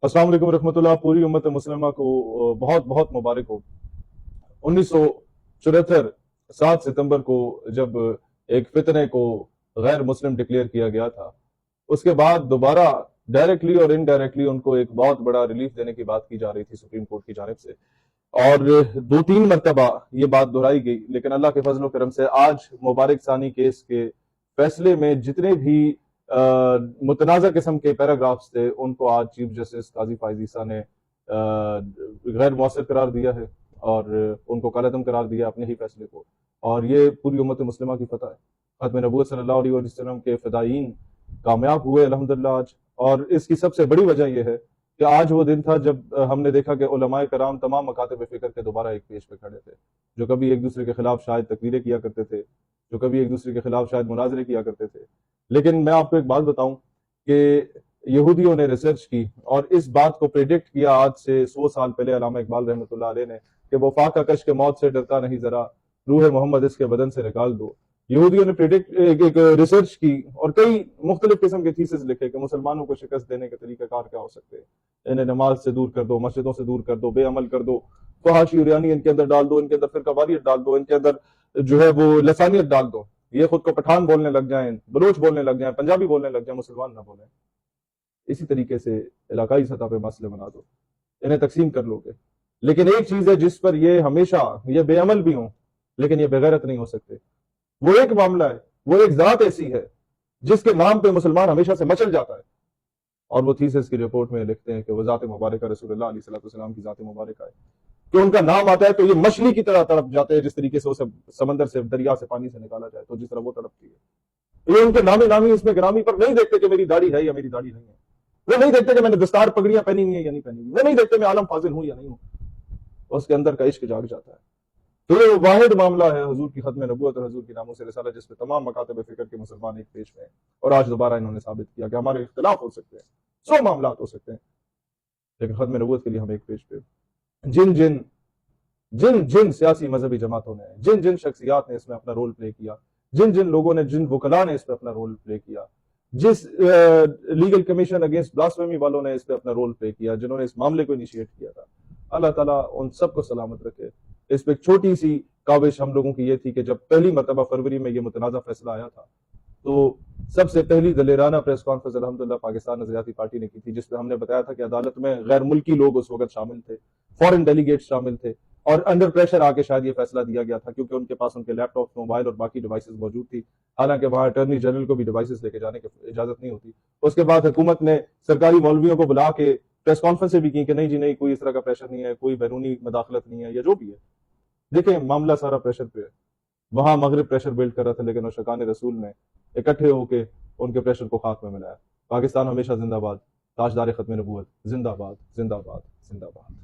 अस्सलाम वालेकुम रहमतुल्लाह। पूरी उम्मत मुस्लिमा को बहुत बहुत मुबारक हो। 1974 7 सितंबर को जब एक फितने को गैर मुस्लिम डिक्लेयर किया गया था, उसके बाद दोबारा डायरेक्टली और इनडायरेक्टली उनको एक बहुत बड़ा रिलीफ देने की बात की जा रही थी सुप्रीम कोर्ट की जानिब से, और 2-3 मरतबा ये बात दोहराई गई। लेकिन अल्लाह के फजल करम से आज मुबारक सानी केस के फैसले में जितने भी मुतनाज़ा किस्म के पैराग्राफ्स थे, उनको आज चीफ जस्टिस काजी फायज ईसा ने गैर मौसर करार दिया है और उनको कालअदम करार दिया अपने ही फैसले को। और ये पूरी उम्मत मुस्लिमा की फतह है। खत्म नबूवत सल्लल्लाहु अलैहि वसल्लम के फ़िदायीन कामयाब हुए अल्हम्दुलिल्लाह आज। और इसकी सबसे बड़ी वजह यह है कि आज वो दिन था जब हमने देखा कि उलमाए कराम तमाम मकातब फ़िक्र के दोबारा एक पेज पे खड़े थे, जो कभी एक दूसरे के खिलाफ शायद तकरीरें किया करते थे, जो कभी एक दूसरे के खिलाफ शायद मुनाजरे किया करते थे। लेकिन मैं आपको एक बात बताऊं कि यहूदियों ने रिसर्च की और इस बात को प्रेडिक्ट किया आज से 100 साल पहले अल्लामा इकबाल रहमतुल्लाह अलैह ने कि वो फाका कश के मौत से डरता नहीं जरा, रूह मोहम्मद इसके बदन से निकाल दो। यहूदियों ने प्रेडिक्ट एक रिसर्च की और कई मुख्तलिफ किस्म के थीसिस लिखे कि मुसलमानों को शिकस्त देने के तरीक़ाकार क्या हो सकते हैं। इन्हें नमाज से दूर कर दो, मस्जिदों से दूर कर दो, बेअमल कर दो, फहाशी उरियानी इनके अंदर डाल दो, इनके अंदर फिरकावारियत डाल दो, इनके अंदर जो है वो लसानियत डाल दो, ये खुद को पठान बोलने लग जाएं, बलोच बोलने लग जाएं, पंजाबी बोलने लग जाएं, मुसलमान ना बोलें। इसी तरीके से इलाकाई सतह पे मसले बना दो, इन्हें तकसीम कर लोगे। लेकिन एक चीज है जिस पर ये हमेशा ये बेअमल भी हों लेकिन ये बेगैरत नहीं हो सकते, वो एक मामला है, वो एक जात ऐसी है जिसके नाम पे मुसलमान हमेशा से मचल जाता है। और वो थीसिस की रिपोर्ट में लिखते हैं कि वो जात मुबारक रसूलुल्लाह अलैहिस्सलाम की जात मुबारक है कि उनका नाम आता है तो ये मछली की तरह तड़प जाते हैं, जिस तरीके से उसे समंदर से दरिया से पानी से निकाला जाए तो जिस तरह वो तड़पती है। ये उनके नामी नामी इसमें ग्रामी पर नहीं देखते कि मेरी दाढ़ी है या मेरी दाढ़ी नहीं है, वो नहीं देखते कि मैंने दस्तार पगड़ियां पहनी हुई है या नहीं पहनी हुई, वो नहीं देखते मैं आलम फाजिल हूं या नहीं हूं, उसके अंदर का इश्क जाग जाता है। तो ये वाहिद मामला है हुजूर की खत्म नबूवत और हुजूर की नामों से रिसालत, जिसपे तमाम मकातब फिक्र के मुसलमान एक पेश में हैं। और आज दोबारा इन्होंने साबित किया कि हमारे इख्तिलाफ हो सकते हैं, 100 मामलात हो सकते हैं, लेकिन खत्म नबूवत के लिए हम एक पेज पे। जिन जिन जिन जिन सियासी मजहबी जमातों ने, जिन जिन शख्सियात ने इसमें अपना रोल प्ले किया, जिन जिन लोगों ने, जिन वकला ने इस पर अपना रोल प्ले किया, जिस लीगल कमीशन अगेंस्ट ब्लास्फेमी वालों ने इस पर अपना रोल प्ले किया, जिन्होंने इस मामले को इनिशिएट किया था, अल्लाह ताला उन सबको सलामत रखे। इस पर एक छोटी सी काविश हम लोगों की ये थी कि जब पहली मरतबा फरवरी में ये मुतनाज़ा फैसला आया था तो सबसे पहली दलेराना प्रेस कॉन्फ्रेंस अल्हम्दुलिल्लाह पाकिस्तान नजरियाती पार्टी ने की थी, जिसमें हमने बताया था कि अदालत में गैर मुल्की लोग उस वक्त शामिल थे, फॉरेन डेलीगेट्स शामिल थे, और अंडर प्रेशर आके शायद ये फैसला दिया गया था क्योंकि उनके पास उनके लैपटॉप, मोबाइल और बाकी डिवाइसेस मौजूद थी। हालांकि वहां अटॉर्नी जनरल को भी डिवाइसेस लेके जाने की इजाजत नहीं होती। उसके बाद हुकूमत ने सरकारी मौलवियों को बुला के प्रेस कॉन्फ्रेंस भी की कि नहीं जी नहीं, कोई इस तरह का प्रेशर नहीं है, कोई बैरूनी मदाखलत नहीं है या जो भी है। देखें, मामला सारा प्रेशर पे है। वहां मगरिब प्रेशर बिल्ड कर रहा था लेकिन शकान रसूल ने इकट्ठे होकर उनके प्रेशर को खाक में मिलाया। पाकिस्तान हमेशा जिंदाबाद, ताजदार खत्म नबूवत जिंदाबाद जिंदाबाद जिंदाबाद।